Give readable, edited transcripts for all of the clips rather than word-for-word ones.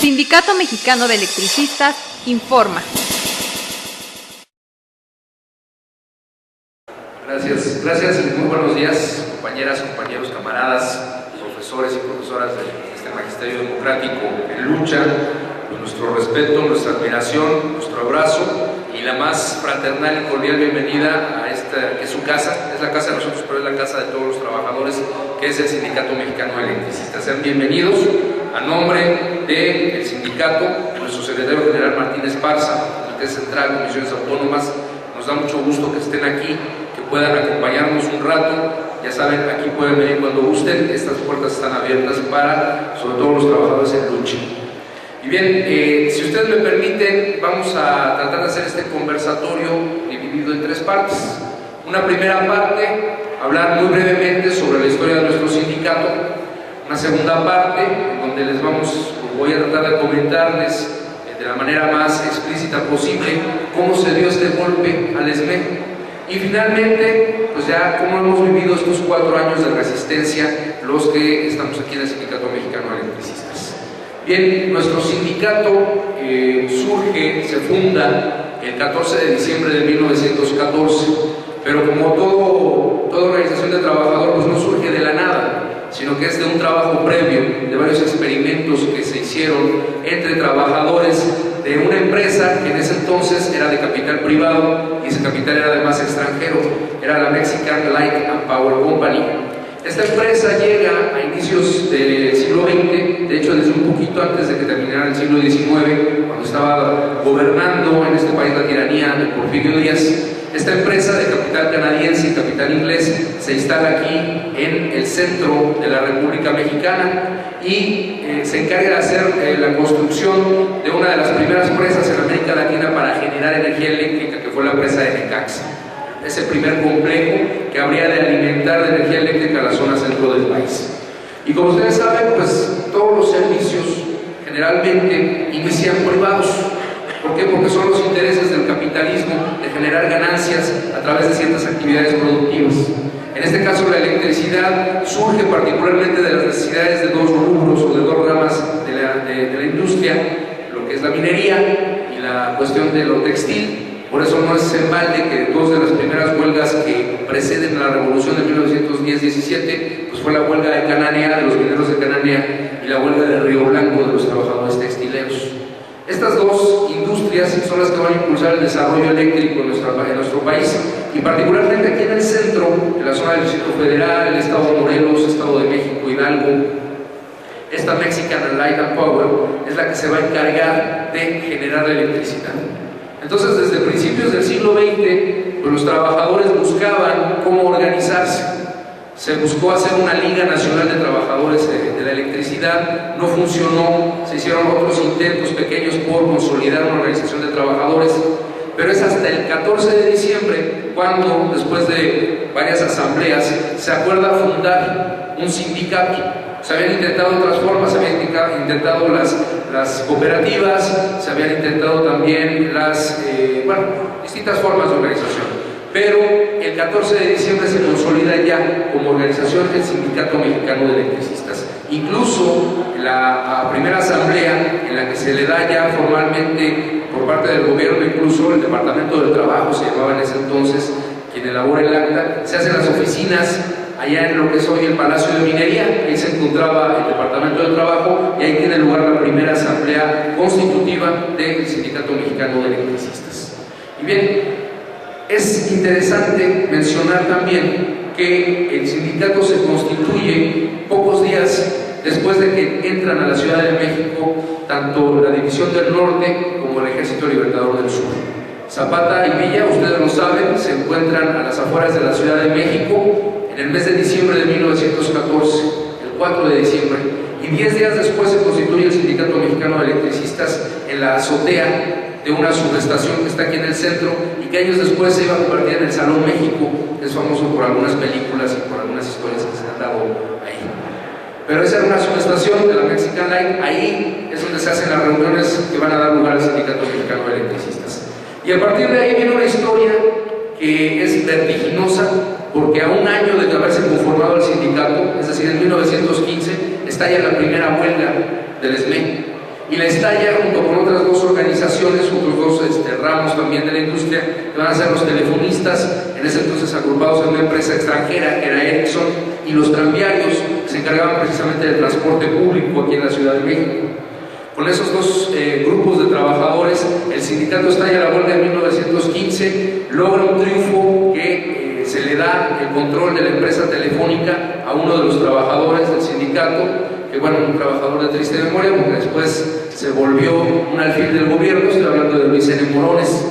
Sindicato Mexicano de Electricistas informa. Gracias y muy buenos días, compañeras, compañeros, camaradas, profesores y profesoras de este Magisterio Democrático en lucha. Con nuestro respeto, nuestra admiración, nuestro abrazo y la más fraternal y cordial bienvenida a esta, que es su casa, es la casa de nosotros, pero es la casa de todos los trabajadores, que es el Sindicato Mexicano de Electricistas. Sean bienvenidos a nombre del sindicato, nuestro secretario general Martín Esparza, Comité Central, Comisiones Autónomas. Nos da mucho gusto que estén aquí, que puedan acompañarnos un rato. Ya saben, aquí pueden venir cuando gusten, estas puertas están abiertas para, sobre todo, los trabajadores en lucha. Y bien, si ustedes me permiten, vamos a tratar de hacer este conversatorio dividido en tres partes. Una primera parte, hablar muy brevemente sobre la historia de nuestro sindicato. Una segunda parte, en donde voy a tratar de comentarles de la manera más explícita posible cómo se dio este golpe al ESME. Y finalmente, pues ya cómo hemos vivido estos 4 años de resistencia los que estamos aquí en el Sindicato Mexicano de Electricistas. Bien, nuestro sindicato se funda el 14 de diciembre de 1914, pero como toda organización de trabajadores, pues no surge de la nada, sino que es de un trabajo previo, de varios experimentos que se hicieron entre trabajadores de una empresa que en ese entonces era de capital privado y ese capital era además extranjero, era la Mexican Light and Power Company. Esta empresa llega a inicios del siglo XX, de hecho desde un poquito antes de que terminara el siglo XIX, cuando estaba gobernando en este país la tiranía de Porfirio Díaz. Esta empresa de capital canadiense y capital inglés se instala aquí en el centro de la República Mexicana y se encarga de hacer la construcción de una de las primeras presas en América Latina para generar energía eléctrica, que fue la presa de Necaxa. Es el primer complejo que habría de alimentar de energía eléctrica la zona centro del país. Y como ustedes saben, pues todos los servicios generalmente inician privados. ¿Por qué? Porque son los intereses del capitalismo de generar ganancias a través de ciertas actividades productivas. En este caso, la electricidad surge particularmente de las necesidades de dos rubros o de dos ramas de la industria, lo que es la minería y la cuestión de lo textil. Por eso no es en balde que dos de las primeras huelgas que preceden a la revolución de 1910-17 pues fue la huelga de Cananea, de los mineros de Cananea, y la huelga de Río Blanco, de los trabajadores textileros. Estas dos industrias son las que van a impulsar el desarrollo eléctrico en nuestro país, y particularmente aquí en el centro, en la zona del Distrito Federal, el estado de Morelos, estado de México, Hidalgo. Esta Mexican Light and Power es la que se va a encargar de generar la electricidad. Entonces, desde principios del siglo XX, pues los trabajadores buscaban cómo organizarse. Se buscó hacer una Liga Nacional de Trabajadores de la Electricidad, no funcionó, se hicieron otros intentos pequeños por consolidar una organización de trabajadores, pero es hasta el 14 de diciembre cuando, después de varias asambleas, se acuerda fundar un sindicato. Se habían intentado otras formas, se habían intentado las cooperativas, se habían intentado también distintas formas de organización. Pero el 14 de diciembre se consolida ya como organización el Sindicato Mexicano de Electricistas. Incluso la primera asamblea en la que se le da ya formalmente por parte del gobierno, incluso el Departamento del Trabajo se llamaba en ese entonces, quien elabora el acta, se hacen las oficinas allá en lo que es hoy el Palacio de Minería. Ahí se encontraba el Departamento del Trabajo y ahí tiene lugar la primera asamblea constitutiva del Sindicato Mexicano de Electricistas. Y bien, es interesante mencionar también que el sindicato se constituye pocos días después de que entran a la Ciudad de México tanto la División del Norte como el Ejército Libertador del Sur. Zapata y Villa, ustedes lo saben, se encuentran a las afueras de la Ciudad de México en el mes de diciembre de 1914, el 4 de diciembre, y 10 días después se constituye el Sindicato Mexicano de Electricistas en la azotea de una subestación que está aquí en el centro y que años después se iba a convertir en el Salón México, que es famoso por algunas películas y por algunas historias que se han dado ahí. Pero esa era una subestación de la Mexican Light, ahí es donde se hacen las reuniones que van a dar lugar al Sindicato Mexicano de Electricistas. Y a partir de ahí viene una historia que es vertiginosa, porque a un año de haberse conformado el sindicato, es decir, en 1915, estalla la primera huelga del ESME. y la estalla junto con otras dos organizaciones, otros dos ramos también de la industria, que van a ser los telefonistas, en ese entonces agrupados en una empresa extranjera que era Ericsson, y los tranviarios, que se encargaban precisamente del transporte público aquí en la Ciudad de México. Con esos dos grupos de trabajadores, el sindicato estalla la huelga en 1915, logra un triunfo que se le da el control de la empresa telefónica a uno de los trabajadores del sindicato, que bueno, un trabajador de triste memoria, porque después se volvió un alfil del gobierno, estoy hablando de Luis N. Morones.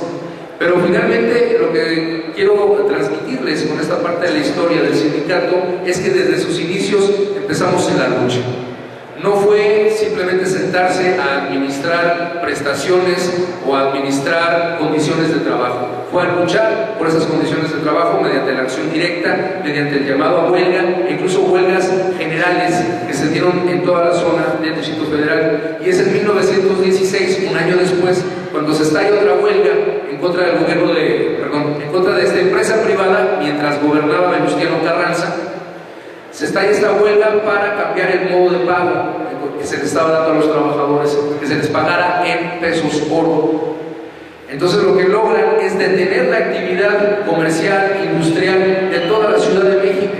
Pero finalmente lo que quiero transmitirles con esta parte de la historia del sindicato es que desde sus inicios empezamos en la lucha. No fue simplemente sentarse a administrar prestaciones o a administrar condiciones de trabajo. Fue a luchar por esas condiciones de trabajo mediante la acción directa, mediante el llamado a huelga, e incluso huelgas generales que se dieron en toda la zona del Distrito Federal. Y es en 1916, un año después, cuando se estalla otra huelga en contra del gobierno en contra de esta empresa privada, mientras gobernaba Venustiano Carranza. Se estalla esta huelga para cambiar el modo de pago que se les estaba dando a los trabajadores, que se les pagara en pesos oro. Entonces lo que logran es detener la actividad comercial, industrial de toda la Ciudad de México.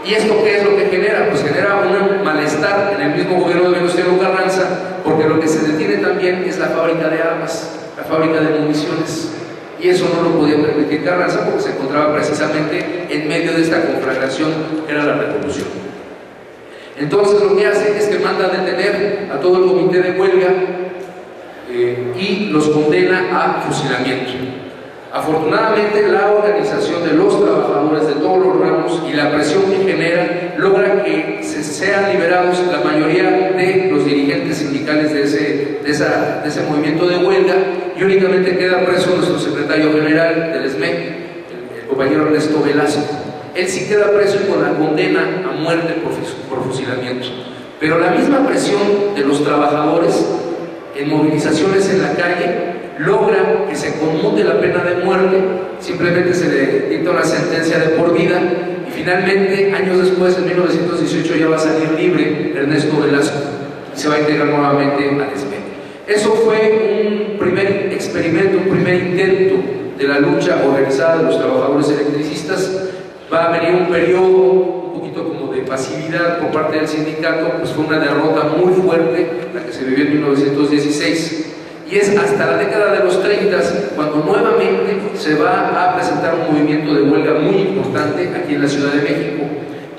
¿Y esto qué es lo que genera? Pues genera un malestar en el mismo gobierno de Venustiano Carranza, porque lo que se detiene también es la fábrica de armas, la fábrica de municiones. Y eso no lo podía permitir Carranza porque se encontraba precisamente en medio de esta conflagración que era la revolución. Entonces lo que hace es que manda a detener a todo el comité de huelga y los condena a fusilamiento. Afortunadamente la organización de los trabajadores de todos los ramos y la presión que genera logra que sean liberados la mayoría de los dirigentes sindicales de ese movimiento de huelga, y únicamente queda preso nuestro secretario general del SME, el compañero Ernesto Velasco. Él sí queda preso y con la condena a muerte por fusilamiento. Pero la misma presión de los trabajadores en movilizaciones en la calle logra que se conmute la pena de muerte, simplemente se le dicta una sentencia de por vida, y finalmente, años después, en 1918, ya va a salir libre Ernesto Velasco y se va a integrar nuevamente al SME. Eso fue un primer experimento, un primer intento de la lucha organizada de los trabajadores electricistas. Va a venir un periodo un poquito como de pasividad por parte del sindicato, pues fue una derrota muy fuerte la que se vivió en 1916. Y es hasta la década de los 30 cuando nuevamente se va a presentar un movimiento de huelga muy importante aquí en la Ciudad de México,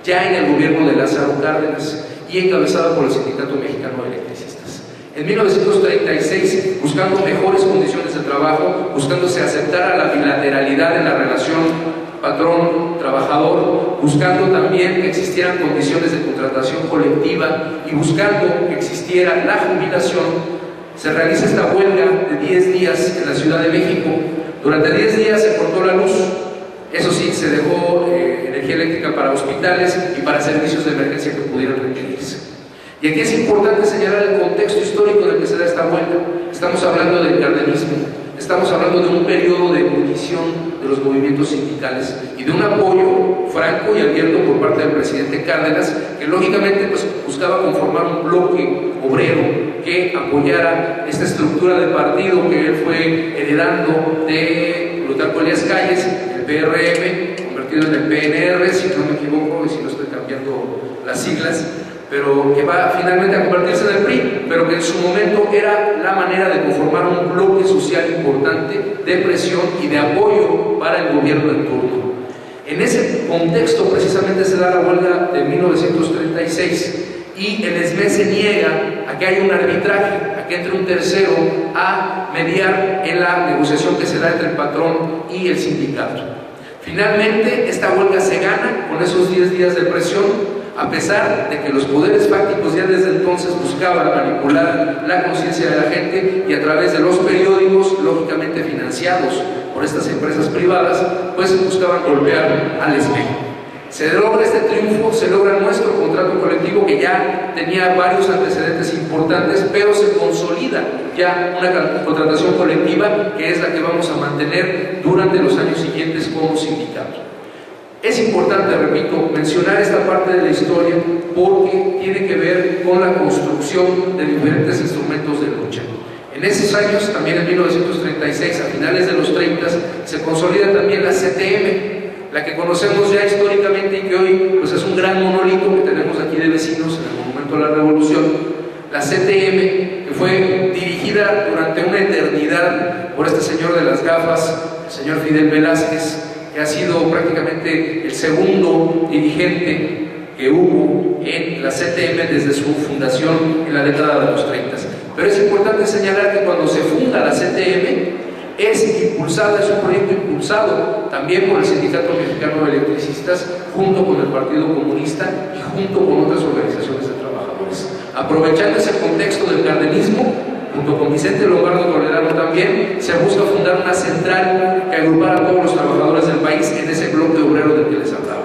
ya en el gobierno de Lázaro Cárdenas y encabezado por el Sindicato Mexicano de Electricistas. En 1936, buscando mejores condiciones de trabajo, buscando se aceptara la bilateralidad en la relación patrón-trabajador, buscando también que existieran condiciones de contratación colectiva y buscando que existiera la jubilación, se realiza esta huelga de 10 días en la Ciudad de México. Durante 10 días se cortó la luz, eso sí, se dejó energía eléctrica para hospitales y para servicios de emergencia que pudieran requerirse. Y aquí es importante señalar el contexto histórico en el que se da esta huelga. Estamos hablando del cardenismo, estamos hablando de un periodo de ebullición de los movimientos sindicales y de un apoyo franco y abierto por parte del presidente Cárdenas, que lógicamente pues, buscaba conformar un bloque obrero que apoyara esta estructura de partido que él fue heredando de Plutarco Elías Calles, el PRM, convertido en el PNR, si no me equivoco y si no estoy cambiando las siglas, pero que va finalmente a convertirse en el PRI, pero que en su momento era la manera de conformar un bloque social importante de presión y de apoyo para el gobierno en turno. En ese contexto precisamente se da la huelga de 1936 y el SME se niega a que haya un arbitraje, a que entre un tercero a mediar en la negociación que se da entre el patrón y el sindicato. Finalmente, esta huelga se gana con esos 10 días de presión, a pesar de que los poderes fácticos ya desde entonces buscaban manipular la conciencia de la gente y a través de los periódicos, lógicamente financiados por estas empresas privadas, pues buscaban golpear al SME. Se logra este triunfo, se logra nuestro contrato colectivo que ya tenía varios antecedentes importantes, pero se consolida ya una contratación colectiva que es la que vamos a mantener durante los años siguientes como sindicato. Es importante, repito, mencionar esta parte de la historia porque tiene que ver con la construcción de diferentes instrumentos de lucha. En esos años, también en 1936, a finales de los 30, se consolida también la CTM, la que conocemos ya históricamente y que hoy pues, es un gran monolito que tenemos aquí de vecinos en el Monumento a la Revolución. La CTM, que fue dirigida durante una eternidad por este señor de las gafas, el señor Fidel Velázquez, que ha sido prácticamente el segundo dirigente que hubo en la CTM desde su fundación en la década de los 30. Pero es importante señalar que cuando se funda la CTM es impulsada, es un proyecto impulsado también por el Sindicato Mexicano de Electricistas junto con el Partido Comunista y junto con otras organizaciones de trabajadores. Aprovechando ese contexto del cardenismo, junto con Vicente Lombardo Toledano también, se busca fundar una central que agrupara a todos los trabajadores del país en ese bloque obrero del que les hablaba.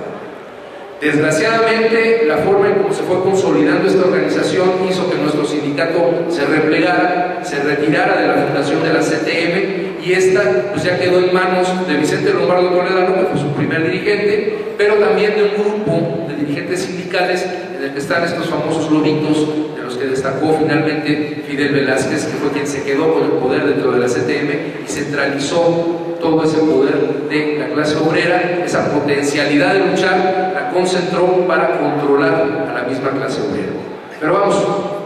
Desgraciadamente, la forma en cómo se fue consolidando esta organización hizo que nuestro sindicato se replegara, se retirara de la fundación de la CTM y esta pues, ya quedó en manos de Vicente Lombardo Toledano, que fue su primer dirigente, pero también de un grupo de dirigentes sindicales en el que están estos famosos lobitos de los que destacó finalmente Fidel Velázquez, que fue quien se quedó con el poder dentro de la CTM y centralizó todo ese poder de la clase obrera, esa potencialidad de luchar, la concentró para controlar a la misma clase obrera. Pero vamos,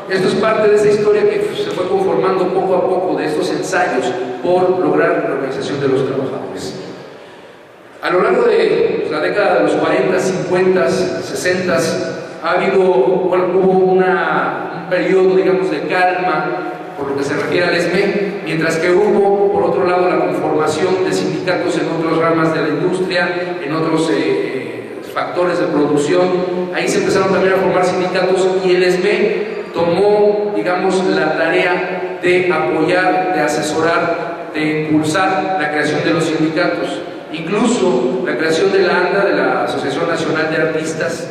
esto es parte de esa historia que se fue conformando poco a poco de estos ensayos por lograr la organización de los trabajadores. A lo largo de la década de los 40, 50, 60, hubo un periodo, digamos, de calma por lo que se refiere al ESME, mientras que hubo, por otro lado, la conformación de sindicatos en otras ramas de la industria, en otros factores de producción. Ahí se empezaron también a formar sindicatos y el ESME tomó, digamos, la tarea de apoyar, de asesorar, de impulsar la creación de los sindicatos. Incluso la creación de la ANDA, de la Asociación Nacional de Artistas,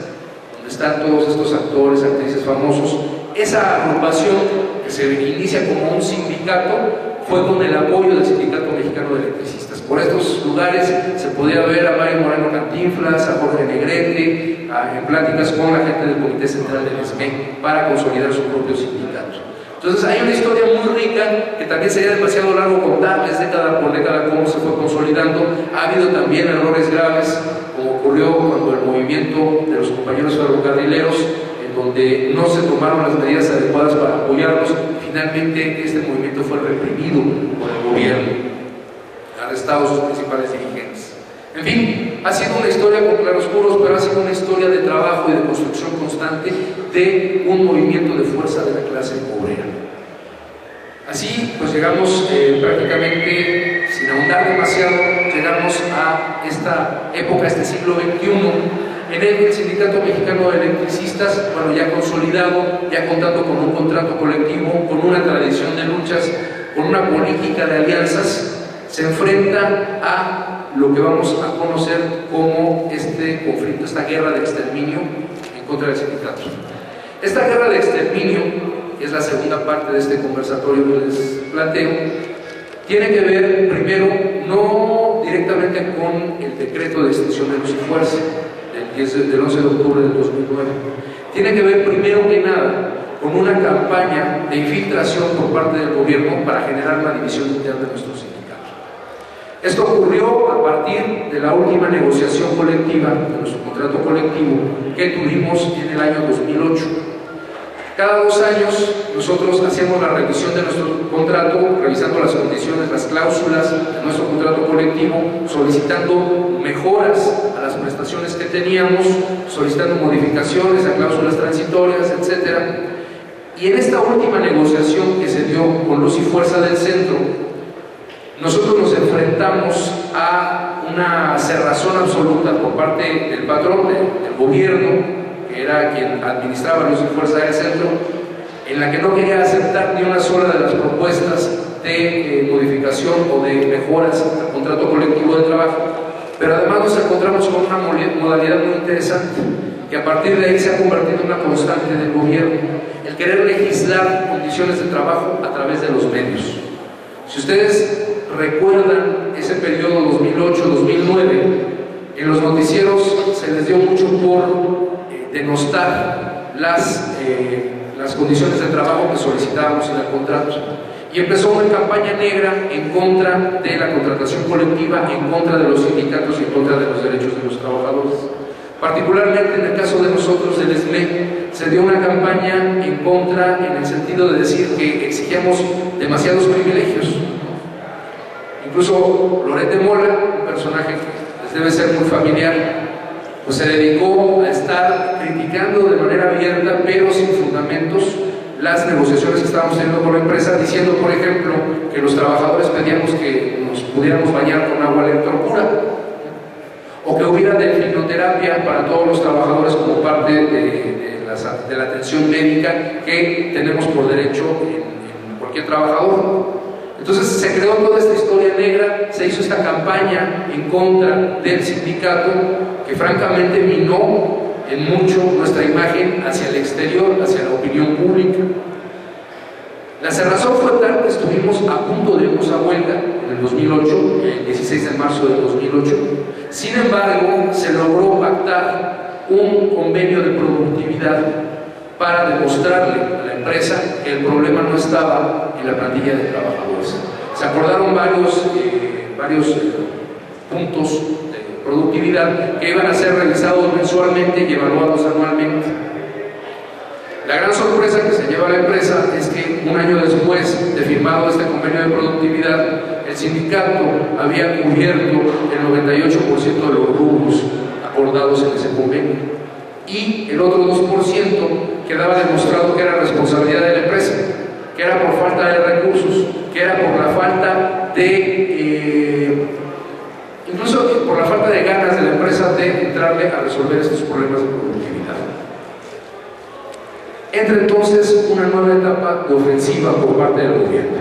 donde están todos estos actores, actrices famosos. Esa agrupación que se inicia como un sindicato fue con el apoyo del Sindicato Mexicano de Electricistas. Por estos lugares se podía ver a Mario Moreno Cantinflas, a Jorge Negrete, en pláticas con la gente del Comité Central del ESME para consolidar su propio sindicato. Entonces hay una historia muy rica que también sería demasiado largo contarles década por década cómo se fue consolidando. Ha habido también errores graves, como ocurrió cuando el movimiento de los compañeros ferrocarrileros, en donde no se tomaron las medidas adecuadas para apoyarlos. Finalmente este movimiento fue reprimido por el gobierno, arrestados sus principales dirigentes. En fin, ha sido una historia con claroscuros, pero ha sido una historia de trabajo y de construcción constante de un movimiento de fuerza de la clase obrera. Así pues llegamos prácticamente, sin ahondar demasiado, llegamos a esta época, este siglo XXI, en el que el Sindicato Mexicano de Electricistas, bueno, ya consolidado, ya contando con un contrato colectivo, con una tradición de luchas, con una política de alianzas, se enfrenta a lo que vamos a conocer como este conflicto, esta guerra de exterminio en contra del sindicato. Esta guerra de exterminio, que es la segunda parte de este conversatorio que les planteo, tiene que ver primero no directamente con el decreto de extinción de luz y fuerza del 11 de octubre del 2009. Tiene que ver primero que nada con una campaña de infiltración por parte del gobierno para generar una división interna de nuestro sindicato. Esto ocurrió a partir de la última negociación colectiva, de nuestro contrato colectivo, que tuvimos en el año 2008. Cada 2 años nosotros hacemos la revisión de nuestro contrato, revisando las condiciones, las cláusulas de nuestro contrato colectivo, solicitando mejoras a las prestaciones que teníamos, solicitando modificaciones a cláusulas transitorias, etc. Y en esta última negociación que se dio con Luz y Fuerza del Centro, nosotros nos enfrentamos a una cerrazón absoluta por parte del patrón, del gobierno, que era quien administraba Luz y Fuerza del Centro, en la que no quería aceptar ni una sola de las propuestas de modificación o de mejoras al contrato colectivo de trabajo. Pero además nos encontramos con una modalidad muy interesante, que a partir de ahí se ha convertido en una constante del gobierno, el querer legislar condiciones de trabajo a través de los medios. Si ustedes recuerdan ese periodo 2008-2009, en los noticieros se les dio mucho por denostar las condiciones de trabajo que solicitábamos en el contrato. Y empezó una campaña negra en contra de la contratación colectiva, en contra de los sindicatos y en contra de los derechos de los trabajadores. Particularmente en el caso de nosotros, del SME, se dio una campaña en contra en el sentido de decir que exigíamos demasiados privilegios. Incluso Loret de Mola, un personaje que les debe ser muy familiar, pues se dedicó a estar criticando de manera abierta, pero sin fundamentos, las negociaciones que estábamos teniendo con la empresa, diciendo, por ejemplo, que los trabajadores pedíamos que nos pudiéramos bañar con agua electropura, o que hubiera delfinoterapia para todos los trabajadores como parte de la atención médica que tenemos por derecho en cualquier trabajador. Entonces se creó toda esta historia negra, se hizo esta campaña en contra del sindicato que francamente minó en mucho nuestra imagen hacia el exterior, hacia la opinión pública. La cerrazón fue tal que estuvimos a punto de irnos a huelga en el 2008, el 16 de marzo del 2008. Sin embargo, se logró pactar un convenio de productividad para demostrarle a la empresa que el problema no estaba en la plantilla de trabajadores. Se acordaron varios puntos de productividad que iban a ser revisados mensualmente y evaluados anualmente. La gran sorpresa que se lleva la empresa es que un año después de firmado este convenio de productividad, el sindicato había cubierto el 98% de los rubros acordados en ese convenio, y el otro 2% quedaba demostrado que era responsabilidad de la empresa, que era por falta de recursos, que era por la falta de incluso por la falta de ganas de la empresa de entrarle a resolver estos problemas de productividad. Entra entonces una nueva etapa de ofensiva por parte del gobierno,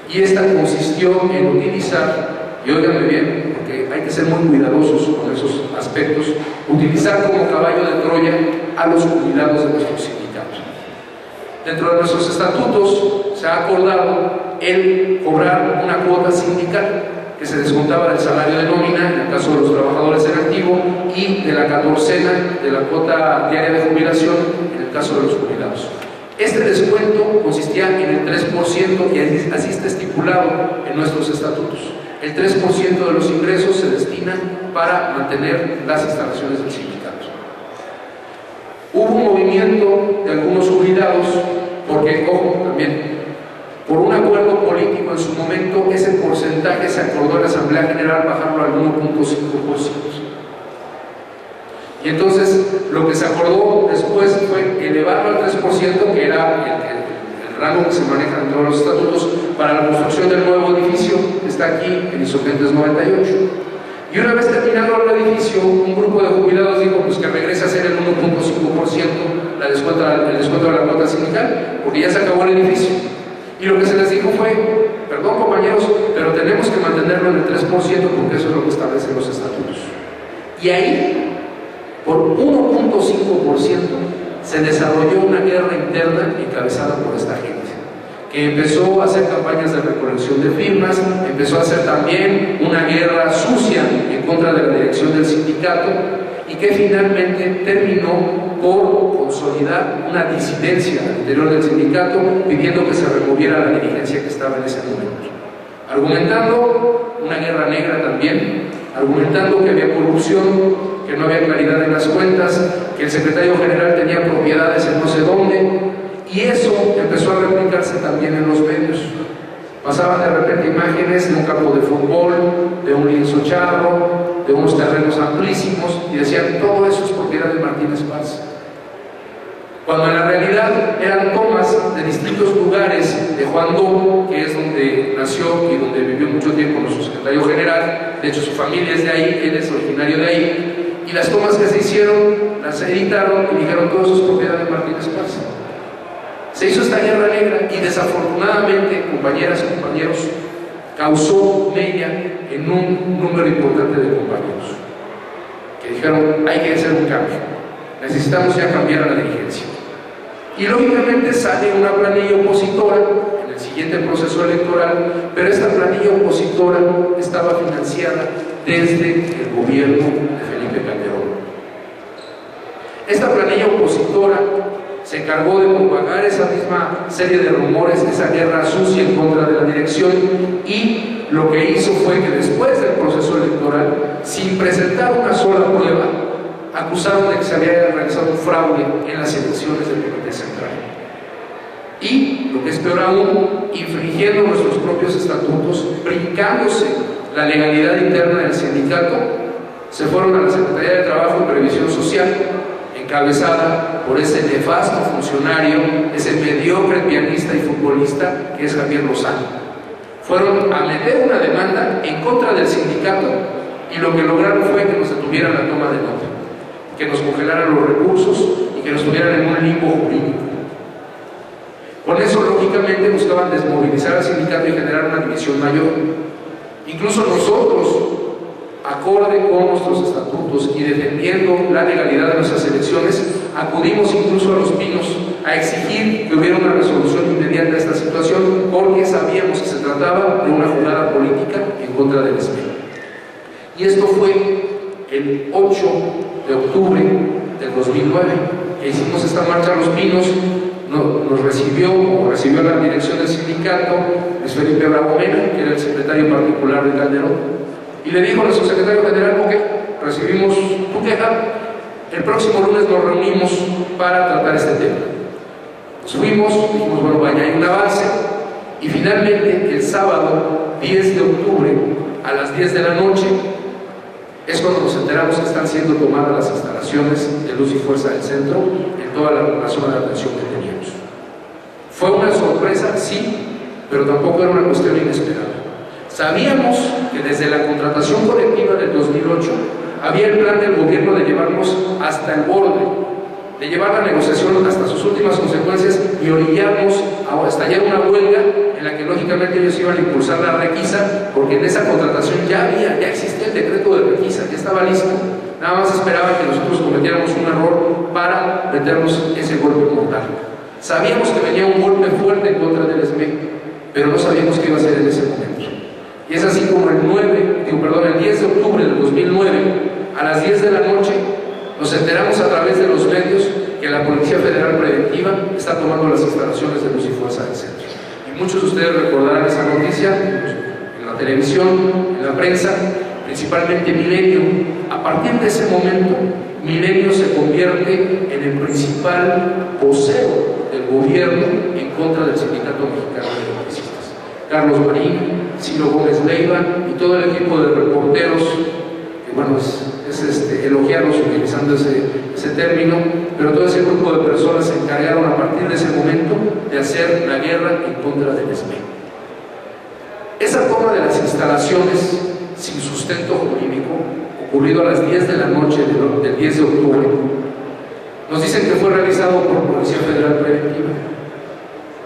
y esta consistió en utilizar, y óiganme bien, porque hay que ser muy cuidadosos con esos aspectos, utilizar como caballo de Troya a los jubilados de nuestros sindicatos. Dentro de nuestros estatutos se ha acordado el cobrar una cuota sindical que se descontaba del salario de nómina en el caso de los trabajadores en activo y de la catorcena de la cuota diaria de jubilación en el caso de los jubilados. Este descuento consistía en el 3% y así está estipulado en nuestros estatutos. El 3% de los ingresos se destina para mantener las instalaciones del sindicato. Hubo un movimiento de algunos jubilados porque, ojo, también por un acuerdo político en su momento, ese porcentaje se acordó en la Asamblea General bajarlo al 1.5%. Y entonces lo que se acordó después fue elevarlo al 3%, que era el rango que se maneja en todos los estatutos, para la construcción del nuevo edificio que está aquí en Insurgentes 98. Y una vez terminado el edificio, un grupo de jubilados dijo pues que regrese a ser el 1.5% el descuento de la cuota sindical, porque ya se acabó el edificio. Y lo que se les dijo fue, perdón compañeros, pero tenemos que mantenerlo en el 3% porque eso es lo que establecen los estatutos. Y ahí, por 1.5%, se desarrolló una guerra interna encabezada por esta gente, que empezó a hacer campañas de recolección de firmas, empezó a hacer también una guerra sucia en contra de la dirección del sindicato, y que finalmente terminó por consolidar una disidencia al interior del sindicato, pidiendo que se removiera la dirigencia que estaba en ese momento, argumentando una guerra negra también, argumentando que había corrupción, que no había claridad en las cuentas, que el secretario general tenía propiedades en no sé dónde, y eso empezó a replicarse también en los medios. Pasaban de repente imágenes de un campo de fútbol, de un lienzo charro, de unos terrenos amplísimos, y decían, todo eso es propiedad de Martínez Paz. Cuando en la realidad eran tomas de distintos lugares de Juan Dobo, que es donde nació y donde vivió mucho tiempo nuestro secretario general. De hecho su familia es de ahí, él es originario de ahí, y las tomas que se hicieron, las editaron y dijeron, todo eso es propiedad de Martínez Paz. Se hizo esta guerra negra y desafortunadamente, compañeras y compañeros, causó mella en un número importante de compañeros que dijeron, hay que hacer un cambio, necesitamos ya cambiar a la dirigencia. Y lógicamente sale una planilla opositora en el siguiente proceso electoral, pero esta planilla opositora estaba financiada desde el gobierno de Esta planilla opositora se encargó de propagar esa misma serie de rumores, esa guerra sucia en contra de la dirección, y lo que hizo fue que después del proceso electoral, sin presentar una sola prueba, acusaron de que se había realizado un fraude en las elecciones del Comité Central. Y, lo que es peor aún, infringiendo nuestros propios estatutos, brincándose la legalidad interna del sindicato, se fueron a la Secretaría de Trabajo y Previsión Social, encabezada por ese nefasto funcionario, ese mediocre pianista y futbolista que es Javier Lozano. Fueron a meter una demanda en contra del sindicato y lo que lograron fue que nos detuvieran la toma de nota, que nos congelaran los recursos y que nos tuvieran en un limbo jurídico. Con eso, lógicamente, buscaban desmovilizar al sindicato y generar una división mayor. Incluso nosotros, acorde con nuestros estatutos y defendiendo la legalidad de nuestras elecciones, acudimos incluso a Los Pinos a exigir que hubiera una resolución inmediata de esta situación, porque sabíamos que se trataba de una jugada política en contra del SME. Y esto fue el 8 de octubre del 2009, que hicimos esta marcha a Los Pinos. Nos recibió la dirección del sindicato Luis Felipe Bravo Mena, que era el secretario particular de Calderón, y le dijo a nuestro secretario general: ok, recibimos tu queja, el próximo lunes nos reunimos para tratar este tema. Nos fuimos, dijimos, bueno, vaya, hay un avance, y finalmente el sábado 10 de octubre a las 10 de la noche es cuando nos enteramos que están siendo tomadas las instalaciones de Luz y Fuerza del centro en toda la zona de atención que teníamos. Fue una sorpresa, sí, pero tampoco era una cuestión inesperada. Sabíamos que desde la contratación colectiva del 2008 había el plan del gobierno de llevarnos hasta el borde, de llevar la negociación hasta sus últimas consecuencias y orillarnos a estallar una huelga en la que lógicamente ellos iban a impulsar la requisa, porque en esa contratación ya existía el decreto de requisa, ya estaba listo, nada más esperaban que nosotros cometiéramos un error para meternos ese golpe mortal. Sabíamos que venía un golpe fuerte en contra del SME, pero no sabíamos qué iba a ser en ese momento. Y es así como el 10 de octubre del 2009, a las 10 de la noche, nos enteramos a través de los medios que la Policía Federal Preventiva está tomando las instalaciones de Luz y Fuerza del centro. Y muchos de ustedes recordarán esa noticia en la televisión, en la prensa, principalmente Milenio. A partir de ese momento, Milenio se convierte en el principal vocero del gobierno en contra del Sindicato Mexicano de Electricistas. Carlos Marín, Ciro Gómez Leiva y todo el equipo de reporteros, que bueno, es elogiarlos utilizando ese término, pero todo ese grupo de personas se encargaron a partir de ese momento de hacer la guerra en contra del SME. Esa toma de las instalaciones sin sustento jurídico, ocurrido a las 10 de la noche del 10 de octubre, nos dicen que fue realizado por Policía Federal Preventiva.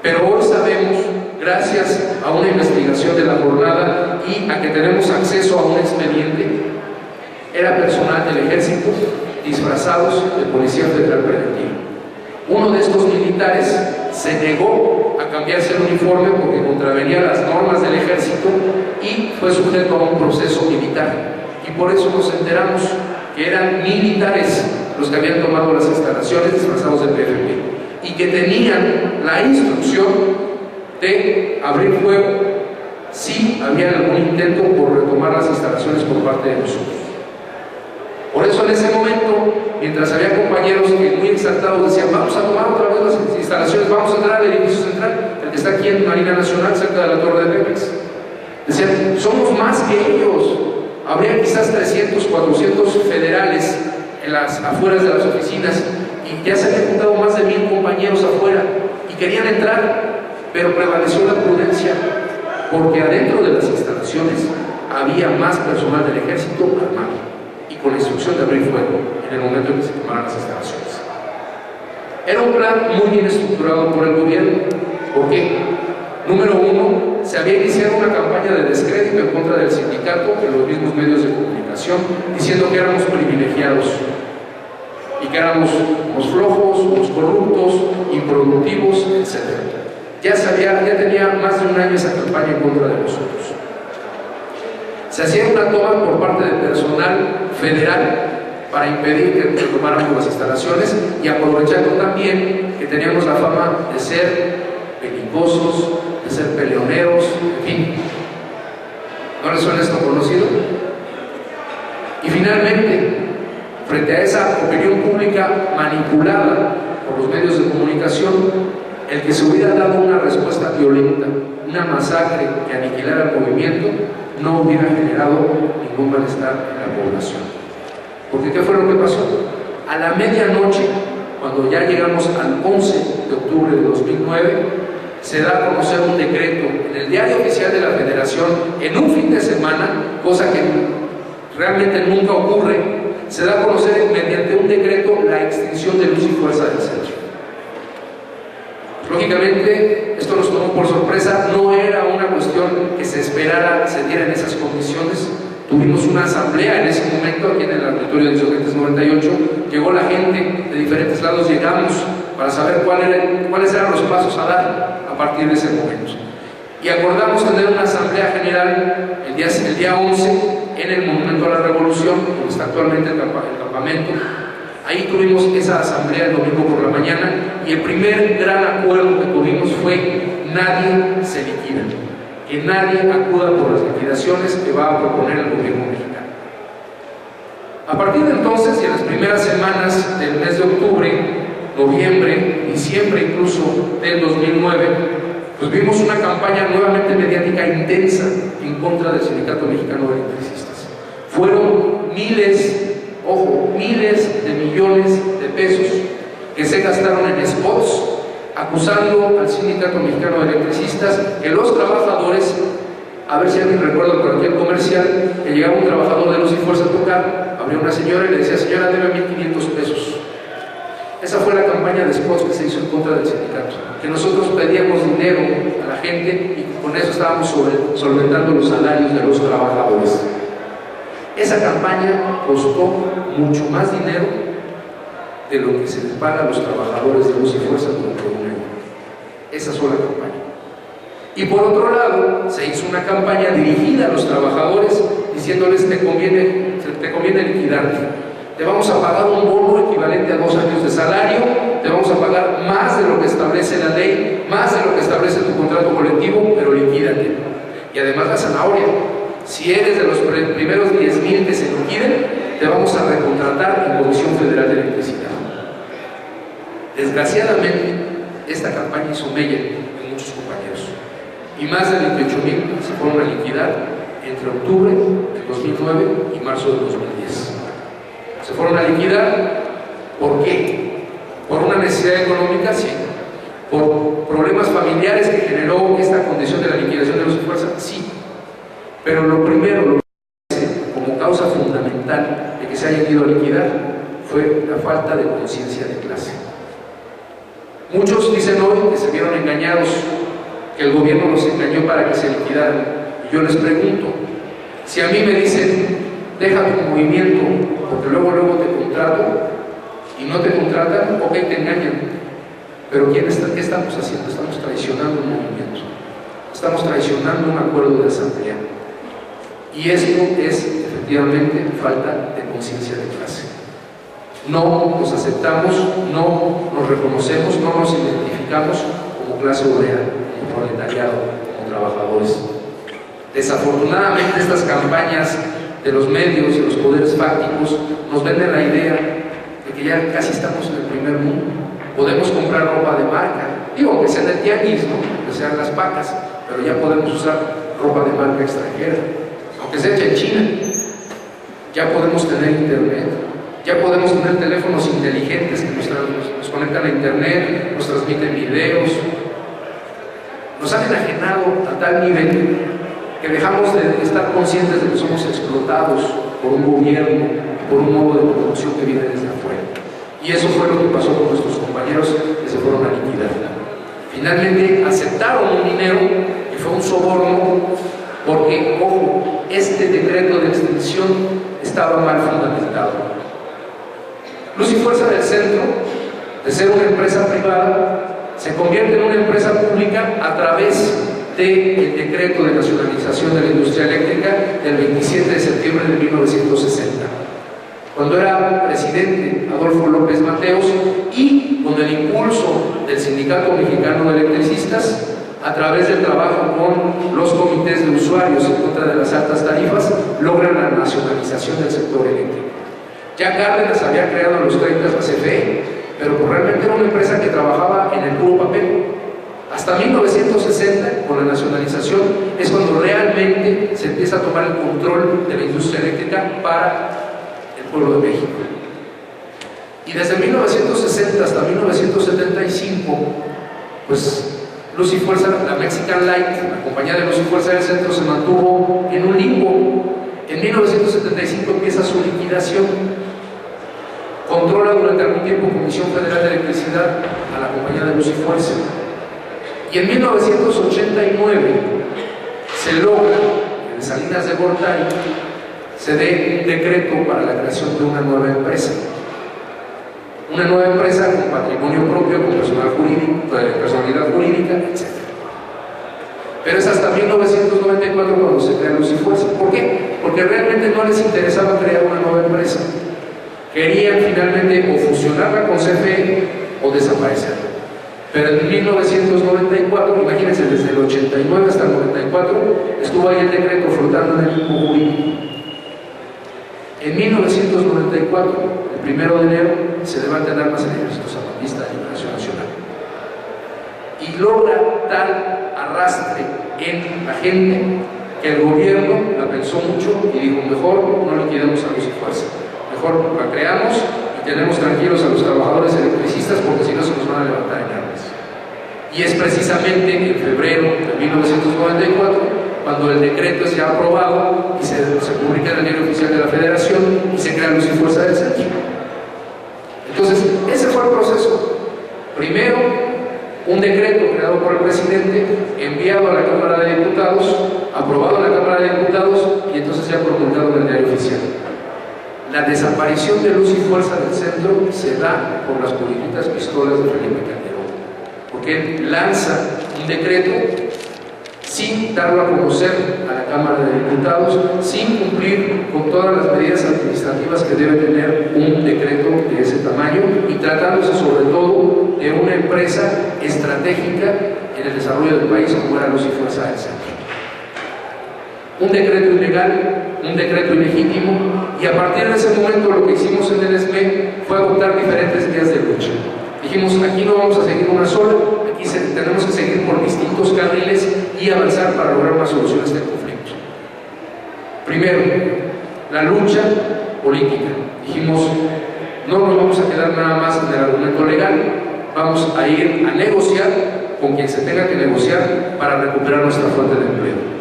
Pero hoy sabemos, gracias a una investigación de la jornada y a que tenemos acceso a un expediente, era personal del ejército disfrazados de Policía Federal Preventiva. Uno de estos militares se negó a cambiarse el uniforme porque contravenía las normas del ejército y fue sujeto a un proceso militar. Y por eso nos enteramos que eran militares los que habían tomado las instalaciones disfrazados de PFP y que tenían la instrucción de abrir fuego si había algún intento por retomar las instalaciones por parte de nosotros. Por eso en ese momento, mientras había compañeros que muy exaltados decían: vamos a tomar otra vez las instalaciones, vamos a entrar al edificio central, el que está aquí en Marina Nacional, cerca de la Torre de Pemex, decían: somos más que ellos, habría quizás 300, 400 federales en las afueras de las oficinas, y ya se habían juntado más de 1000 compañeros afuera y querían entrar, pero prevaleció la prudencia, porque adentro de las instalaciones había más personal del ejército armado y con la instrucción de abrir fuego en el momento en que se tomaran las instalaciones. Era un plan muy bien estructurado por el gobierno. ¿Por qué? Número uno, se había iniciado una campaña de descrédito en contra del sindicato en los mismos medios de comunicación, diciendo que éramos privilegiados y que éramos unos flojos, unos corruptos, improductivos, etc. Ya tenía más de un año esa campaña en contra de nosotros. Se hacía una toma por parte del personal federal para impedir que tomáramos las instalaciones, y aprovechando también que teníamos la fama de ser belicosos, de ser peleoneros, en fin. ¿No les suena esto conocido? Y finalmente, frente a esa opinión pública manipulada por los medios de comunicación, el que se hubiera dado una respuesta violenta, una masacre que aniquilara el movimiento, no hubiera generado ningún malestar en la población. Porque ¿qué fue lo que pasó? A la medianoche, cuando ya llegamos al 11 de octubre de 2009, se da a conocer un decreto en el Diario Oficial de la Federación en un fin de semana, cosa que realmente nunca ocurre. Se da a conocer mediante un decreto la extinción de Luz y Fuerza del Centro. Lógicamente, esto nos tomó por sorpresa, no era una cuestión que se esperara se diera en esas condiciones. Tuvimos una asamblea en ese momento aquí en el auditorio de Insurgentes 98, llegó la gente de diferentes lados, llegamos para saber cuáles eran los pasos a dar a partir de ese momento. Y acordamos tener una asamblea general el día 11 en el Monumento a la Revolución, donde está actualmente el campamento. Ahí tuvimos esa asamblea el domingo por la mañana, y el primer gran acuerdo que tuvimos fue: nadie se liquida, que nadie acuda por las liquidaciones que va a proponer el gobierno mexicano. A partir de entonces, y en las primeras semanas del mes de octubre, noviembre, diciembre incluso del 2009, pues vimos una campaña nuevamente mediática intensa en contra del Sindicato Mexicano de Electricistas. Fueron miles de millones de pesos que se gastaron en spots acusando al Sindicato Mexicano de Electricistas que los trabajadores, a ver si alguien recuerda por aquí el comercial, que llegaba un trabajador de Luz y Fuerza a tocar, abría una señora y le decía: señora, debe 1,500 pesos. Esa fue la campaña de spots que se hizo en contra del sindicato, que nosotros pedíamos dinero a la gente y con eso estábamos solventando los salarios de los trabajadores. Esa campaña costó mucho más dinero de lo que se les paga a los trabajadores de Luz y Fuerza durante un año. Esa sola campaña. Y por otro lado, se hizo una campaña dirigida a los trabajadores diciéndoles: te conviene liquidarte, te vamos a pagar un bono equivalente a 2 años de salario, te vamos a pagar más de lo que establece la ley, más de lo que establece tu contrato colectivo, pero liquídate. Y además la zanahoria: si eres de los primeros 10,000 que se liquiden, te vamos a recontratar en Comisión Federal de Electricidad. Desgraciadamente, esta campaña hizo mella en muchos compañeros, y más de 28,000 se fueron a liquidar entre octubre del 2009 y marzo del 2010. Se fueron a liquidar, ¿por qué? ¿Por una necesidad económica? Sí. ¿Por problemas familiares que generó esta condición de la liquidación de Luz y Fuerza? Sí. Pero lo primero, como causa fundamental de que se hayan ido a liquidar, fue la falta de conciencia de clase. Muchos dicen hoy que se vieron engañados, que el gobierno los engañó para que se liquidaran. Y yo les pregunto, si a mí me dicen: deja tu movimiento porque luego te contrato, y no te contratan, ok, te engañan, pero ¿qué estamos haciendo? Estamos traicionando un movimiento, estamos traicionando un acuerdo de asamblea, y esto es efectivamente falta de conciencia de clase. No nos aceptamos, no nos reconocemos, no nos identificamos como clase obrera, como proletariado, como trabajadores. Desafortunadamente, estas campañas de los medios y los poderes fácticos nos venden la idea de que ya casi estamos en el primer mundo. Podemos comprar ropa de marca, digo, que sea en el tianguis, ¿no?, que sean las pacas, pero ya podemos usar ropa de marca extranjera, aunque sea hecha en China. Ya podemos tener internet, ya podemos tener teléfonos inteligentes que nos conectan a internet, nos transmiten videos. Nos han enajenado a tal nivel que dejamos de estar conscientes de que somos explotados por un gobierno, por un modo de producción que viene desde afuera. Y eso fue lo que pasó con nuestros compañeros que se fueron a liquidar. Finalmente aceptaron un dinero que fue un soborno, porque, ojo, este decreto de extinción estaba mal fundamentado. Luz y Fuerza del Centro, de ser una empresa privada, se convierte en una empresa pública a través del decreto de nacionalización de la industria eléctrica del 27 de septiembre de 1960. cuando era presidente Adolfo López Mateos, y con el impulso del Sindicato Mexicano de Electricistas, a través del trabajo con los comités de usuarios en contra de las altas tarifas, logran la nacionalización del sector eléctrico. Ya Cárdenas había creado en los 30 la CFE, pero realmente era una empresa que trabajaba en el puro papel. Hasta 1960, con la nacionalización, es cuando realmente se empieza a tomar el control de la industria eléctrica para el pueblo de México. Y desde 1960 hasta 1975, pues Luz y Fuerza, la Mexican Light, la compañía de Luz y Fuerza del Centro, se mantuvo en un limbo. En 1975 empieza su liquidación. Controla durante algún tiempo Comisión Federal de Electricidad a la compañía de Luz y Fuerza. Y en 1989 se logra que en Salinas de Gortari se dé un decreto para la creación de una nueva empresa. Una nueva empresa con patrimonio propio, con personalidad jurídica, etc. Pero es hasta 1994 cuando se crea Luz y Fuerza. ¿Por qué? Porque realmente no les interesaba crear una nueva empresa. Querían finalmente o fusionarla con CFE o desaparecerla. Pero en 1994, imagínense, desde el 89 hasta el 94, estuvo ahí el decreto flotando en el limbo jurídico. En 1994, el 1 de enero, se levantan armas el Ejército Zapatista de Liberación Nacional. Y logra tal arrastre en la gente que el gobierno la pensó mucho y dijo: mejor no liquidemos a Luz y Fuerza, mejor la creamos y tenemos tranquilos a los trabajadores electricistas, porque si no se nos van a levantar en armas. Y es precisamente en febrero de 1994 cuando el decreto es ya aprobado y se publica en el Diario Oficial de la Federación y se crea Luz y Fuerza del Centro. Entonces, ese fue el proceso. Primero, un decreto creado por el presidente, enviado a la Cámara de Diputados, aprobado en la Cámara de Diputados y entonces ya promulgado en el Diario Oficial. La desaparición de Luz y Fuerza del Centro se da por las polémicas pistolas de Felipe Calderón, porque él lanza un decreto sin darlo a conocer a la Cámara de Diputados, sin cumplir con todas las medidas administrativas que debe tener un decreto de ese tamaño, y tratándose sobre todo de una empresa estratégica en el desarrollo del país como era Luz y Fuerza del Centro. Un decreto ilegal, un decreto ilegítimo, y a partir de ese momento lo que hicimos en el SME fue adoptar diferentes vías de lucha. Dijimos: aquí no vamos a seguir una sola, aquí tenemos que seguir por distintos carriles y avanzar para lograr una solución a este conflicto. Primero, la lucha política. Dijimos: no nos vamos a quedar nada más en el argumento legal, vamos a ir a negociar con quien se tenga que negociar para recuperar nuestra fuente de empleo.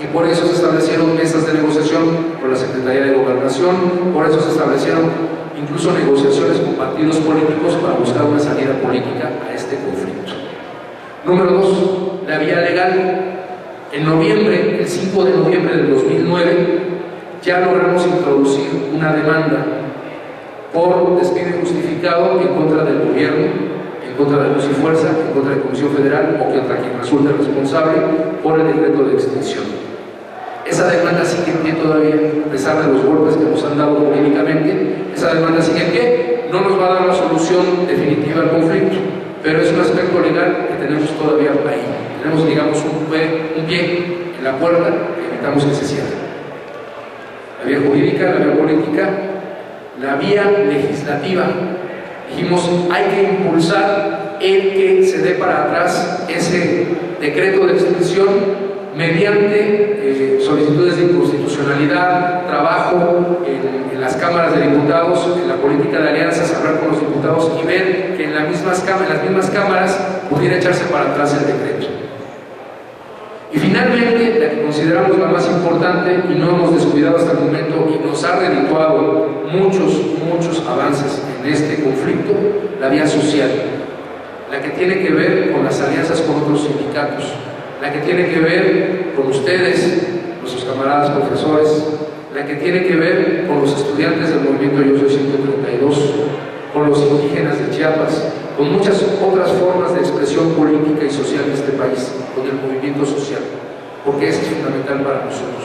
Y por eso se establecieron mesas de negociación con la Secretaría de Gobernación, por eso se establecieron incluso negociaciones con partidos políticos para buscar una salida política a este conflicto. Número 2, la vía legal. En noviembre, el 5 de noviembre del 2009, ya logramos introducir una demanda por despido injustificado en contra del gobierno, en contra de Luz y Fuerza, en contra de la Comisión Federal o contra quien resulte responsable por el decreto de extinción. Esa demanda sigue en pie todavía, a pesar de los golpes que nos han dado jurídicamente. Esa demanda sigue en pie, no nos va a dar la solución definitiva al conflicto, pero es un aspecto legal que tenemos todavía ahí. Tenemos, digamos, un pie en la puerta que evitamos que se cierre. La vía jurídica, la vía política, la vía legislativa. Dijimos: hay que impulsar el que se dé para atrás ese decreto de extinción mediante solicitudes de inconstitucionalidad, trabajo en las cámaras de diputados, en la política de alianzas, hablar con los diputados y ver que en las mismas cámaras pudiera echarse para atrás el decreto. Y finalmente, la que consideramos la más importante y no hemos descuidado hasta el momento y nos ha redituado muchos avances en este conflicto, la vía social, la que tiene que ver con las alianzas con otros sindicatos, la que tiene que ver con ustedes, nuestros camaradas profesores, la que tiene que ver con los estudiantes del movimiento Yo Soy 132, con los indígenas de Chiapas, con muchas otras formas de expresión política y social de este país, con el movimiento social, porque eso es fundamental para nosotros.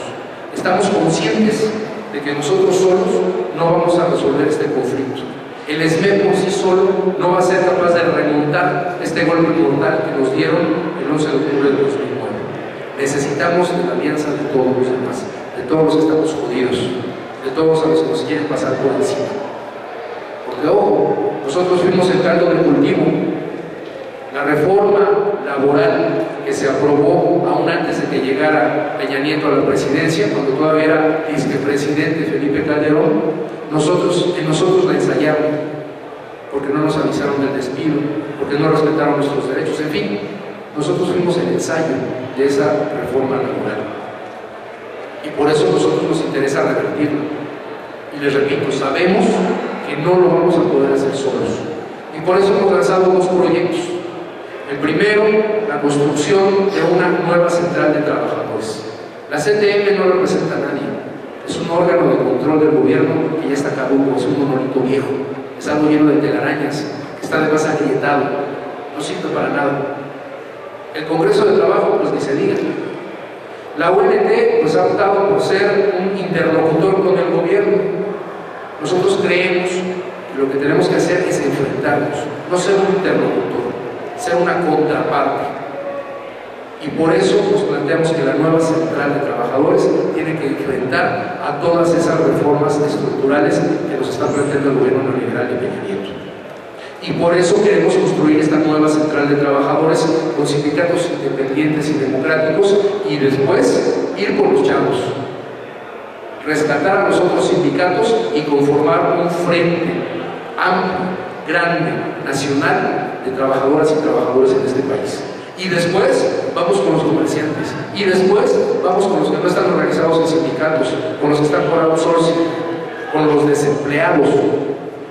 Estamos conscientes de que nosotros solos no vamos a resolver este conflicto. El SME por sí solo no va a ser capaz de remontar este golpe mortal que nos dieron el 11 de octubre de 2009. Necesitamos de la alianza de todos los demás, de todos los que estamos jodidos, de todos a los que nos quieren pasar por encima. Porque, ojo, nosotros fuimos el caldo de cultivo. La reforma laboral que se aprobó aún antes de que llegara Peña Nieto a la presidencia, cuando todavía era vicepresidente Felipe Calderón, nosotros la ensayaron, porque no nos avisaron del despido, porque no respetaron nuestros derechos, en fin, nosotros fuimos el ensayo de esa reforma laboral. Y por eso a nosotros nos interesa revertirlo. Y les repito, sabemos que no lo vamos a poder hacer solos. Y por eso hemos lanzado dos proyectos. El primero, la construcción de una nueva central de trabajadores. La CTM no representa a nadie, es un órgano de control del gobierno que ya está caduco, es un monolito viejo, es algo lleno de telarañas, que está además agrietado, no sirve para nada. El Congreso de Trabajo, pues ni se diga. La UNT pues ha optado por ser un interlocutor con el gobierno. Nosotros creemos que lo que tenemos que hacer es enfrentarnos, no ser un interlocutor, ser una contraparte. Y por eso nos planteamos que la nueva central de trabajadores tiene que enfrentar a todas esas reformas estructurales que nos está planteando el gobierno neoliberal de Peña Nieto. Y por eso queremos construir esta nueva central de trabajadores con sindicatos independientes y democráticos, y después ir por los chavos, rescatar a los otros sindicatos y conformar un frente amplio, grande, nacional de trabajadoras y trabajadores en este país. Y después vamos con los comerciantes, y después vamos con los que no están organizados en sindicatos, con los que están por outsourcing, con los desempleados,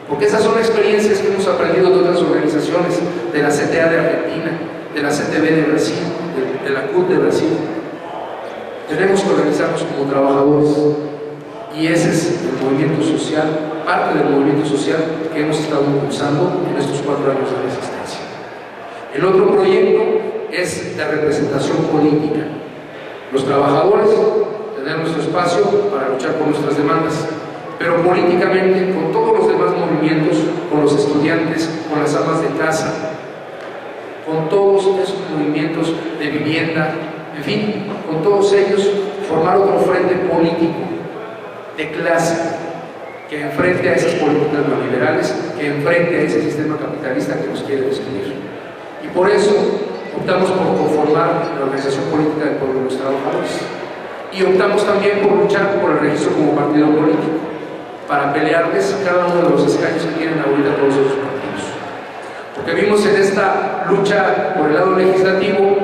porque esas son experiencias que hemos aprendido de otras organizaciones, de la CTA de Argentina, de la CTB de Brasil, de la CUT de Brasil. Tenemos que organizarnos como trabajadores, y ese es el movimiento social, parte del movimiento social que hemos estado impulsando en estos 4 años de resistencia. El otro proyecto es de representación política. Los trabajadores tenemos nuestro espacio para luchar por nuestras demandas, pero políticamente con todos los demás movimientos, con los estudiantes, con las amas de casa, con todos esos movimientos de vivienda, en fin, con todos ellos, formar otro frente político de clase que enfrente a esas políticas neoliberales, que enfrente a ese sistema capitalista que nos quiere destruir. Y por eso optamos por conformar la Organización Política del Pueblo de los Trabajadores, y optamos también por luchar por el registro como partido político, para pelearles cada uno de los escaños que tienen ahorita todos esos partidos. Porque vimos en esta lucha por el lado legislativo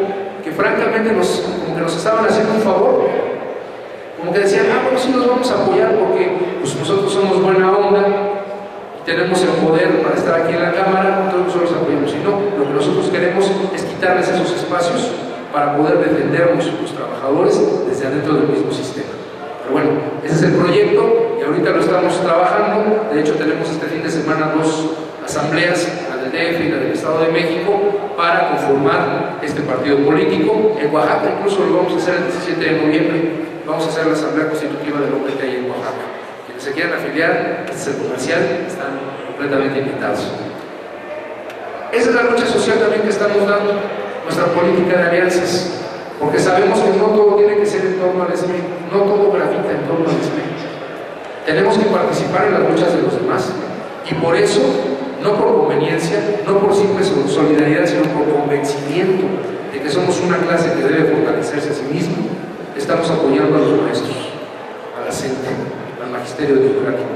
que francamente como que nos estaban haciendo un favor, como que decían, bueno, sí nos vamos a apoyar porque pues, nosotros somos buena onda, tenemos el poder para estar aquí en la Cámara, entonces nosotros apoyamos. Y no, lo que nosotros queremos es quitarles esos espacios para poder defendernos los trabajadores desde adentro del mismo sistema. Pero bueno, ese es el proyecto y ahorita lo estamos trabajando. De hecho, tenemos este fin de semana 2 asambleas, la del DF y la del Estado de México, para conformar este partido político. En Oaxaca incluso lo vamos a hacer el 17 de noviembre. Vamos a hacer la asamblea constitutiva del OPT ahí en Oaxaca. Quienes se quieran afiliar, este es el comercial, están completamente invitados. Esa es la lucha social también que estamos dando, nuestra política de alianzas. Porque sabemos que no todo tiene que ser en torno al SME, no todo gravita en torno al SME. Tenemos que participar en las luchas de los demás, y por eso, no por conveniencia, no por simple solidaridad, sino por convencimiento de que somos una clase que debe fortalecerse a sí misma, estamos apoyando a los maestros, a la CENTE, al magisterio democrático.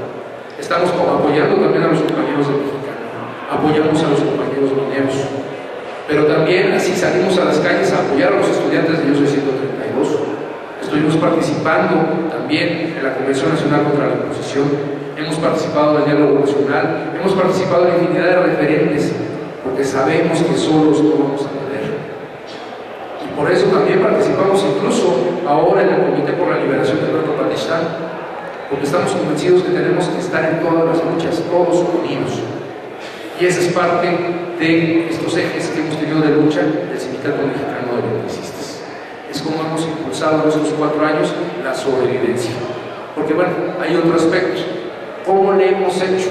Estamos apoyando también a los compañeros de Mexicano, apoyamos a los compañeros mineros, pero también así salimos a las calles a apoyar a los estudiantes de Yo Soy 132. Estuvimos participando también en la Convención Nacional contra la Imposición, hemos participado en el diálogo nacional, hemos participado en infinidad de referentes, porque sabemos que solos no vamos a poder. Y por eso también participamos incluso ahora en el Comité por la Liberación de Puerto Patistán, porque estamos convencidos que tenemos que estar en todas las luchas, todos unidos. Y esa es parte de estos ejes que hemos tenido de lucha del Sindicato Mexicano de Electricistas. Es como hemos impulsado en estos 4 años la sobrevivencia. Porque bueno, hay otro aspecto. ¿Cómo le hemos hecho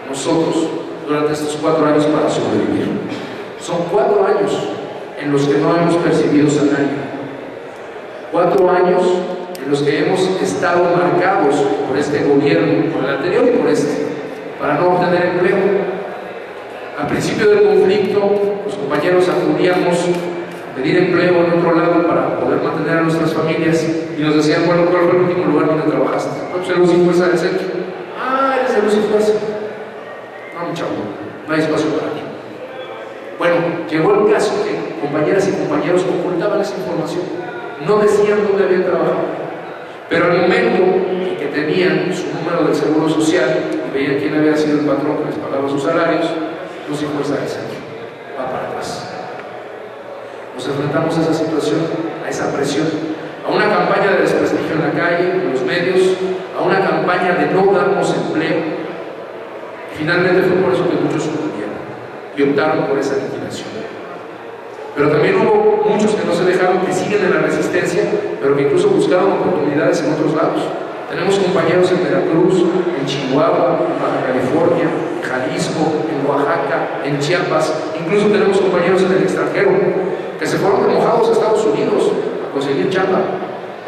nosotros durante estos 4 años para sobrevivir? Son 4 años en los que no hemos percibido salario. 4 años en los que hemos estado marcados por este gobierno, por el anterior y por este, para no obtener empleo. Al principio del conflicto, los compañeros acudíamos a pedir empleo en otro lado para poder mantener a nuestras familias y nos decían, bueno, ¿cuál fue el último lugar donde trabajaste? Pues en Luz y Fuerza del Centro. Ah, eres de Luz y Fuerza. No, mi chavo, no hay espacio para ti. Bueno, llegó el caso que compañeras y compañeros ocultaban esa información, no decían dónde habían trabajado, pero al momento en que tenían su número del Seguro Social y veían quién había sido el patrón que les pagaba sus salarios, Luz y Fuerza del Centro va para atrás. Nos enfrentamos a esa situación, a esa presión, a una campaña de desprestigio en la calle, en los medios, a una campaña de no darnos empleo. Finalmente fue por eso que muchos sucumbieron y optaron por esa liquidación. Pero también hubo muchos que no se dejaron, que siguen en la resistencia, pero que incluso buscaron oportunidades en otros lados. Tenemos compañeros en Veracruz, en Chihuahua, en Baja California, en Jalisco, en Oaxaca, en Chiapas. Incluso tenemos compañeros en el extranjero que se fueron remojados a Estados Unidos a conseguir chamba.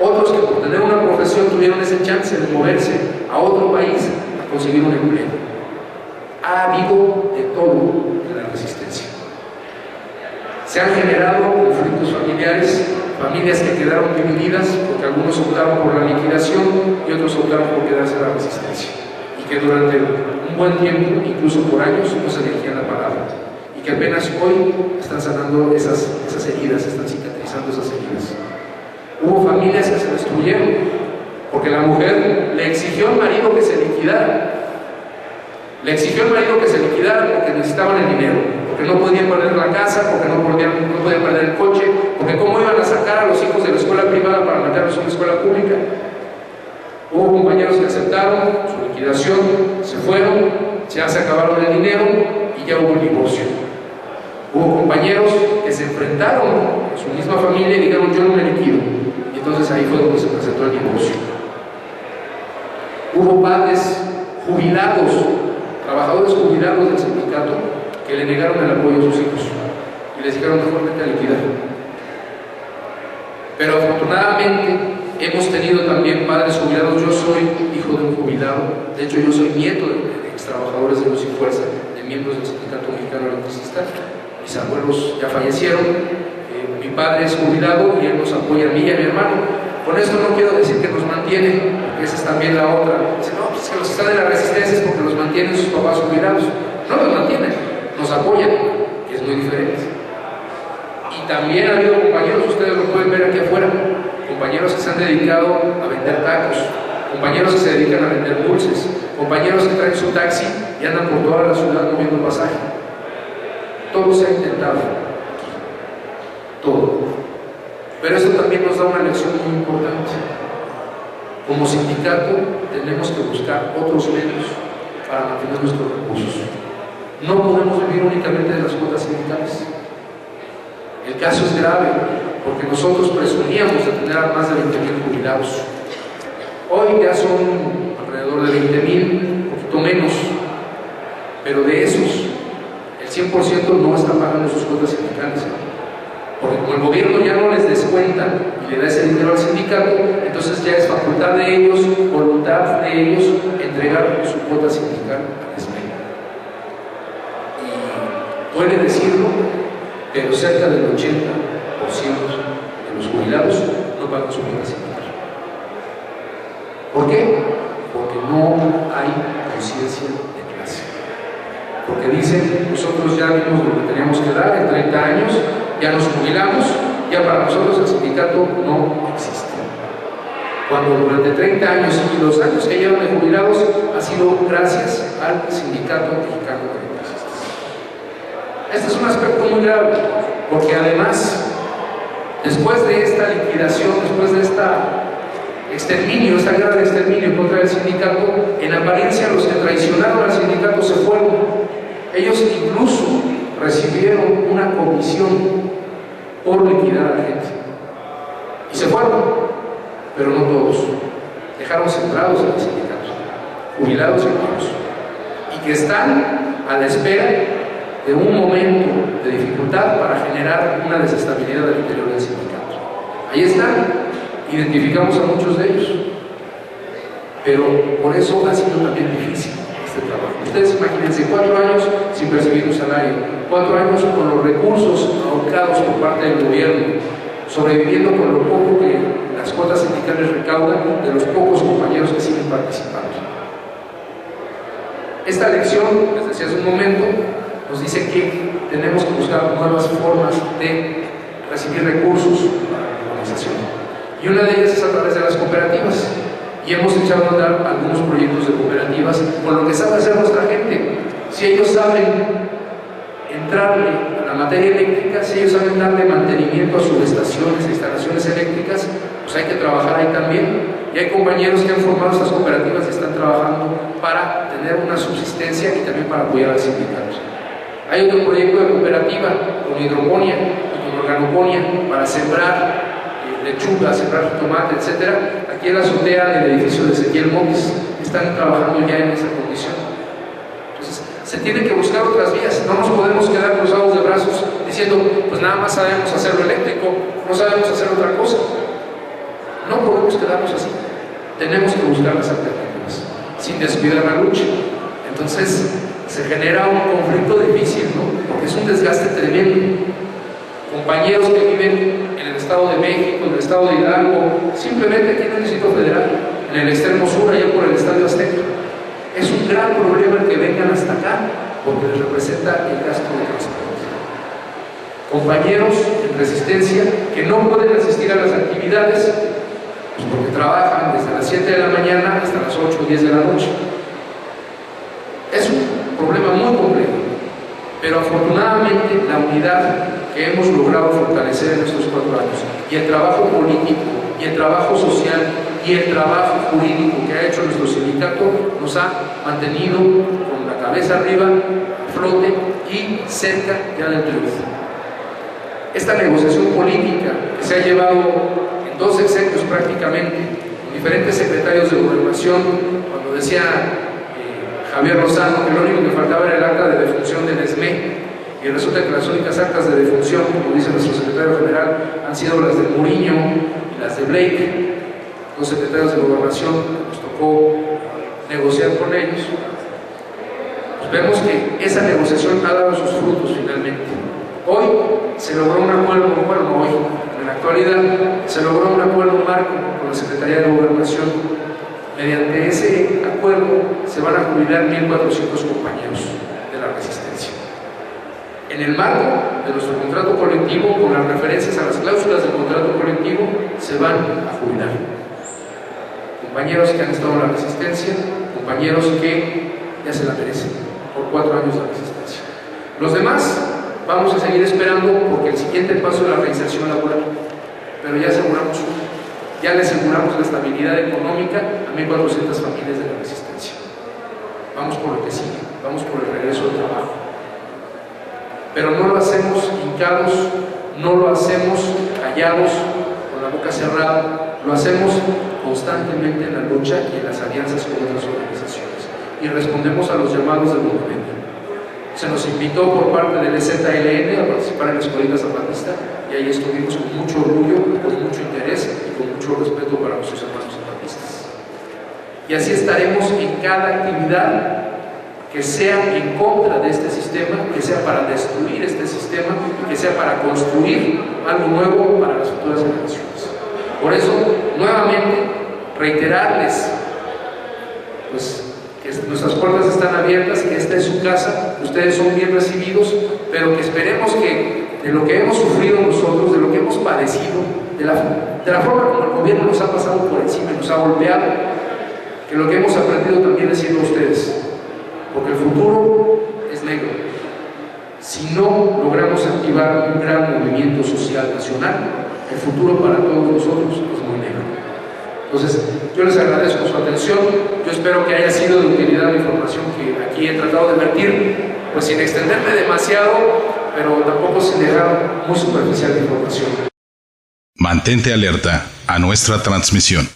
Otros que por tener una profesión tuvieron ese chance de moverse a otro país a conseguir un empleo. Ha habido de todo en la resistencia. Se han generado conflictos familiares, familias que quedaron divididas porque algunos optaron por la liquidación y otros optaron por quedarse a la resistencia, y que durante un buen tiempo, incluso por años, no se dirigían la palabra, y que apenas hoy están sanando esas heridas, están cicatrizando esas heridas. Hubo familias que se destruyeron porque la mujer le exigió al marido que se liquidara. Le exigió al marido que se liquidara porque necesitaban el dinero, porque no podían perder la casa, porque no podían perder el coche, porque cómo iban a sacar a los hijos de la escuela privada para meterlos en una escuela pública. Hubo compañeros que aceptaron su liquidación, se fueron, ya se acabaron el dinero y ya hubo el divorcio. Hubo compañeros que se enfrentaron a su misma familia y dijeron, yo no me liquido, y entonces ahí fue donde se presentó el divorcio. Hubo padres jubilados, trabajadores jubilados del sindicato, que le negaron el apoyo a sus hijos y les dijeron mejor vete a liquidar. Pero afortunadamente hemos tenido también padres jubilados. Yo soy hijo de un jubilado, de hecho yo soy nieto de ex trabajadores de Luz y Fuerza, de miembros del Sindicato Mexicano Electricista. Mis abuelos ya fallecieron, mi padre es jubilado y él nos apoya a mí y a mi hermano. Con esto no quiero decir que nos mantiene, porque esa es también la otra. Dice, no, pues que los que están en la resistencia es porque los mantienen sus papás jubilados. No los mantienen, nos apoyan, que es muy diferente. Y también ha habido compañeros, ustedes lo pueden ver aquí afuera, compañeros que se han dedicado a vender tacos, compañeros que se dedican a vender dulces, compañeros que traen su taxi y andan por toda la ciudad moviendo pasaje. Todo se ha intentado aquí, todo. Pero esto también nos da una lección muy importante. Como sindicato tenemos que buscar otros medios para mantener nuestros recursos. No podemos vivir únicamente de las cuotas sindicales. El caso es grave porque nosotros presumíamos de tener a más de 20,000 jubilados. Hoy ya son alrededor de 20,000, un poquito menos, pero de esos el 100% no está pagando sus cuotas sindicales. Porque como el gobierno ya no les descuenta y le da ese dinero al sindicato, entonces ya es facultad de ellos, voluntad de ellos, entregar su cuota sindical al SME. Y duele decirlo, pero cerca del 80% de los jubilados no pagan su cuota sindical. ¿Por qué? Porque no hay conciencia de clase. Porque dicen, nosotros ya vimos lo que teníamos que dar en 30 años, ya nos jubilamos, ya para nosotros el sindicato no existe. Cuando durante 30 años y los años que llevan de jubilados ha sido gracias al Sindicato Mexicano de Electricistas. Este es un aspecto muy grave, porque además, después de esta liquidación, después de esta guerra de exterminio contra el sindicato, en apariencia los que traicionaron al sindicato se fueron. Ellos incluso recibieron una comisión por liquidar a la gente y se fueron, pero no todos. dejaron sembrados en el sindicato, jubilados incluso, y que están a la espera de un momento de dificultad para generar una desestabilidad al interior del sindicato. Ahí están, identificamos a muchos de ellos, pero por eso ha sido también difícil este trabajo. Ustedes imagínense 4 años sin percibir un salario, 4 años con los recursos ahorcados por parte del gobierno, sobreviviendo con lo poco que las cuotas sindicales recaudan de los pocos compañeros que siguen participando. Esta lección, les decía hace un momento, nos dice que tenemos que buscar nuevas formas de recibir recursos para la organización. Y una de ellas es a través de las cooperativas. Y hemos echado a andar algunos proyectos de cooperativas con lo que sabe hacer nuestra gente. Si ellos saben entrarle a la materia eléctrica, si ellos saben darle mantenimiento a subestaciones e instalaciones eléctricas, pues hay que trabajar ahí también. Y hay compañeros que han formado estas cooperativas y están trabajando para tener una subsistencia y también para apoyar al sindicato. Hay otro proyecto de cooperativa con hidroponía y con organoponía para sembrar lechuga, sembrar tomate, etcétera, aquí en la azotea del edificio de Ezequiel Montes. Están trabajando ya en esa condición. Entonces, se tiene que buscar otras vías. No nos podemos quedar cruzados de brazos diciendo, pues nada más sabemos hacerlo eléctrico, no sabemos hacer otra cosa. No podemos quedarnos así. Tenemos que buscar las alternativas, sin descuidar la lucha. Entonces, se genera un conflicto difícil, ¿no? Porque es un desgaste tremendo. Compañeros que viven en el Estado de México, en el Estado de Hidalgo, simplemente aquí en el Distrito Federal, en el extremo sur, allá por el Estadio Azteca. Es un gran problema el que vengan hasta acá, porque les representa el gasto de transporte. Compañeros en resistencia que no pueden asistir a las actividades, pues porque trabajan desde las 7 de la mañana hasta las 8 o 10 de la noche. Es un problema muy complejo, pero afortunadamente la unidad que hemos logrado fortalecer en estos 4 años, y el trabajo político, y el trabajo social, y el trabajo jurídico que ha hecho nuestro sindicato, nos ha mantenido con la cabeza arriba, a flote y cerca ya del triunfo. Esta negociación política que se ha llevado en 2 sexenios prácticamente, con diferentes secretarios de gobernación, cuando decía Javier Lozano que lo único que faltaba era el acta de defunción del ESME, y resulta que las únicas actas de defunción, como dice nuestro secretario general, han sido las de Muriño y las de Blake, 2 secretarios de gobernación que nos tocó negociar con ellos. Pues vemos que esa negociación ha dado sus frutos finalmente. Hoy se logró un acuerdo, bueno, no hoy, en la actualidad se logró un acuerdo marco con la Secretaría de Gobernación. Mediante ese acuerdo se van a jubilar 1.400 compañeros de la resistencia. En el marco de nuestro contrato colectivo, con las referencias a las cláusulas del contrato colectivo, se van a jubilar. Compañeros que han estado en la resistencia, compañeros que ya se la merecen por 4 años de resistencia. Los demás vamos a seguir esperando porque el siguiente paso es la reinserción laboral, pero ya aseguramos ya le aseguramos la estabilidad económica a 1.400 familias de la resistencia. Vamos por lo que sigue, vamos por el regreso al trabajo. Pero no lo hacemos hincados, no lo hacemos callados, con la boca cerrada, lo hacemos constantemente en la lucha y en las alianzas con otras organizaciones. Y respondemos a los llamados del movimiento. Se nos invitó por parte del EZLN a participar en la Escuelita Zapatista y ahí estuvimos con mucho orgullo, con mucho interés y con mucho respeto para nuestros hermanos zapatistas. Y así estaremos en cada actividad que sea en contra de este sistema, que sea para destruir este sistema y que sea para construir algo nuevo para las futuras generaciones. Por eso, nuevamente, reiterarles pues, que nuestras puertas están abiertas, que esta es su casa, ustedes son bien recibidos, pero que esperemos que de lo que hemos sufrido nosotros, de lo que hemos padecido, de la forma como el gobierno nos ha pasado por encima y nos ha golpeado, que lo que hemos aprendido también es siendo ustedes, porque el futuro es negro. Si no logramos activar un gran movimiento social nacional, el futuro para todos nosotros es muy negro. Entonces, yo les agradezco su atención, yo espero que haya sido de utilidad la información que aquí he tratado de vertir, pues sin extenderme demasiado, pero tampoco sin dejar muy superficial la información. Mantente alerta a nuestra transmisión.